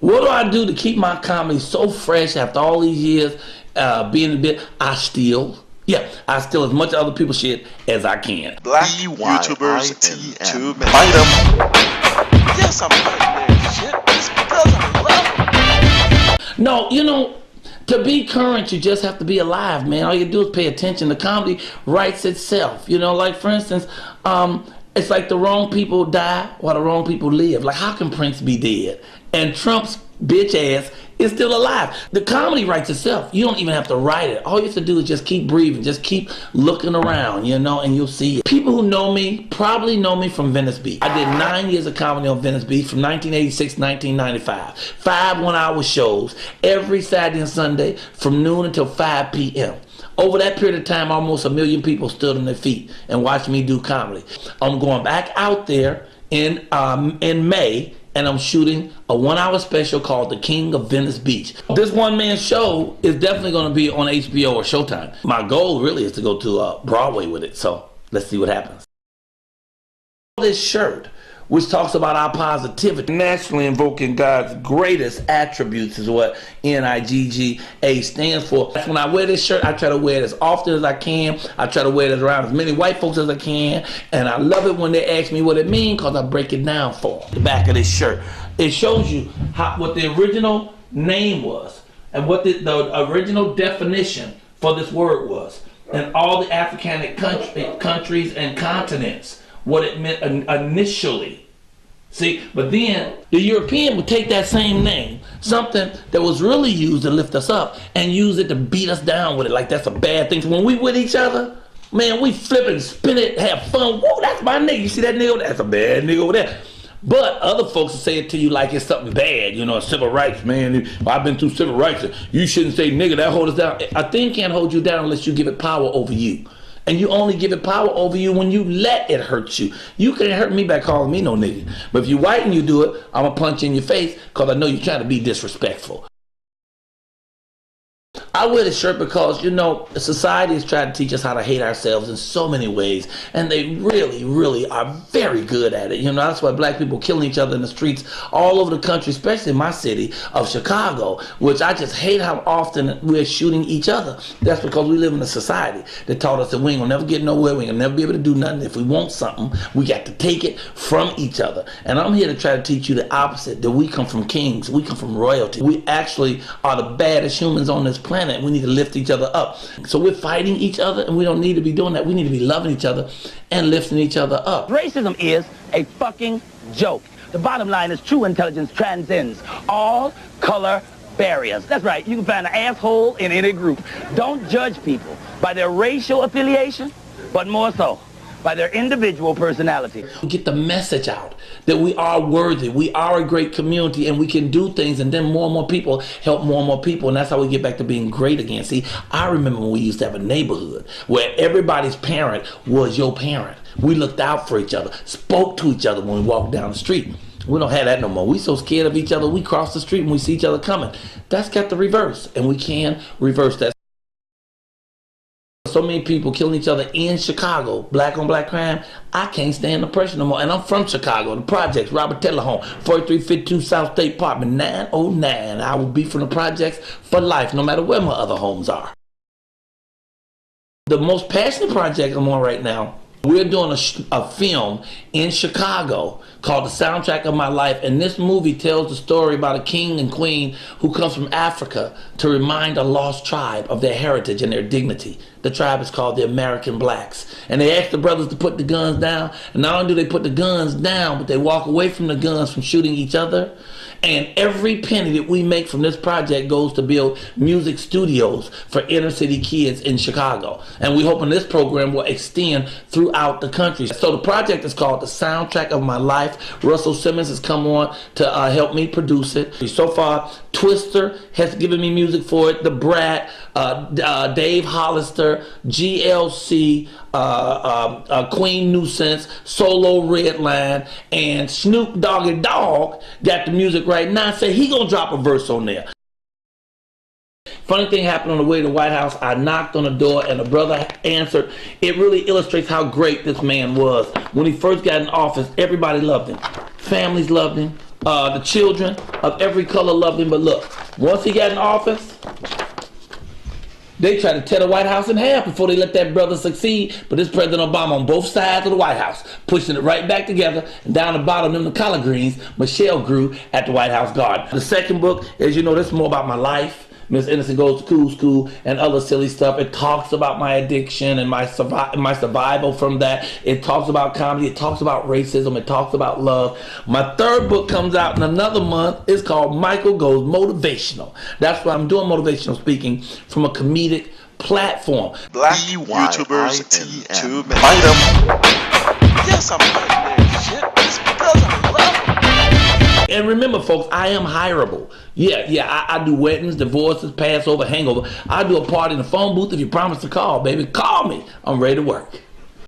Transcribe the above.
What do I do to keep my comedy so fresh after all these years being a bit? I steal as much other people's shit as I can. Black YouTubers and BYITM. Yes, I'm fighting their shit. It's because I love them. No, you know, to be current, you just have to be alive, man. All you do is pay attention. The comedy writes itself. You know, like for instance, it's like the wrong people die while the wrong people live. Like, how can Prince be dead and Trump's bitch ass is still alive? The comedy writes itself. You don't even have to write it. All you have to do is just keep breathing, just keep looking around, you know, and you'll see it. People who know me probably know me from Venice Beach. I did 9 years of comedy on Venice Beach from 1986 to 1995. 5 1-hour shows every Saturday and Sunday from noon until 5 p.m. Over that period of time, almost 1 million people stood on their feet and watched me do comedy. I'm going back out there in May, and I'm shooting a 1-hour special called The King of Venice Beach. This one-man show is definitely going to be on HBO or Showtime. My goal really is to go to Broadway with it, so let's see what happens. This shirt, which talks about our positivity, naturally invoking God's greatest attributes, is what NIGGA stands for. When I wear this shirt, I try to wear it as often as I can. I try to wear it around as many white folks as I can, and I love it when they ask me what it means, because I break it down for them. The back of this shirt, it shows you what the original name was and what the original definition for this word was, and all the African countries and continents, what it meant initially. See, but then the European would take that same name, something that was really used to lift us up, and use it to beat us down with it, like that's a bad thing. So when we with each other, man, we flip it, spin it, have fun. Whoa, that's my nigga. You see that nigga? That's a bad nigga over there. But other folks will say it to you like it's something bad, you know, civil rights, man. I've been through civil rights. You shouldn't say nigga, that hold us down. A thing can't hold you down unless you give it power over you. And you only give it power over you when you let it hurt you. You can't hurt me by calling me no nigga. But if you white and you do it, I'm going to punch you in your face because I know you're trying to be disrespectful. I wear this shirt because, you know, society is trying to teach us how to hate ourselves in so many ways, and they really, really are very good at it. You know, that's why black people killing each other in the streets all over the country, especially in my city of Chicago, which I just hate how often we're shooting each other. That's because we live in a society that taught us that we ain't gonna never get nowhere, we ain't gonna never be able to do nothing. If we want something, we got to take it from each other. And I'm here to try to teach you the opposite, that we come from kings, we come from royalty. We actually are the baddest humans on this planet. We need to lift each other up. So we're fighting each other, and we don't need to be doing that. We need to be loving each other and lifting each other up. Racism is a fucking joke. The bottom line is true intelligence transcends all color barriers. That's right. You can find an asshole in any group. Don't judge people by their racial affiliation, but more so by their individual personality. Get the message out that we are worthy, we are a great community, and we can do things, and then more and more people help more and more people, and that's how we get back to being great again. See, I remember when we used to have a neighborhood where everybody's parent was your parent. We looked out for each other, spoke to each other when we walked down the street. We don't have that no more. We so scared of each other, we cross the street and we see each other coming. That's got the reverse, and we can reverse that. So many people killing each other in Chicago, black on black crime. I can't stand the pressure no more. And I'm from Chicago, the projects, Robert Taylor home, 4352 South State Apartment 909. I will be from the projects for life, no matter where my other homes are. The most passionate project I'm on right now, we're doing a film in Chicago called The Soundtrack of My Life, and this movie tells the story about a king and queen who comes from Africa to remind a lost tribe of their heritage and their dignity. The tribe is called the American Blacks. And they ask the brothers to put the guns down, and not only do they put the guns down, but they walk away from the guns from shooting each other. And every penny that we make from this project goes to build music studios for inner city kids in Chicago. And we hoping this program will extend throughout the country. So the project is called The Soundtrack of My Life. Russell Simmons has come on to help me produce it. So far, Twister has given me music for it. The Brat, Dave Hollister, GLC, Queen Nuisance, Solo Redline, and Snoop Doggy Dogg got the music right now. Say he gonna drop a verse on there. Funny thing happened on the way to the White House. I knocked on the door and a brother answered. It really illustrates how great this man was. When he first got in office, everybody loved him. Families loved him. the children of every color loved him. But look, once he got in office, they tried to tear the White House in half before they let that brother succeed. But this President Obama on both sides of the White House, pushing it right back together, and down the bottom, them the collard greens Michelle grew at the White House garden. The second book, as you know, this is more about my life. Miss Innocent Goes to School, and other silly stuff. It talks about my addiction and my survival from that. It talks about comedy. It talks about racism. It talks about love. My third book comes out in another month. It's called Michael Goes Motivational. That's why I'm doing motivational speaking from a comedic platform. Black YouTubers BYITM. Yes, I'm fighting their shit. It's because I love them. And remember, folks, I am hireable. Yeah, I do weddings, divorces, Passover, hangover. I do a party in the phone booth if you promise to call, baby. Call me. I'm ready to work.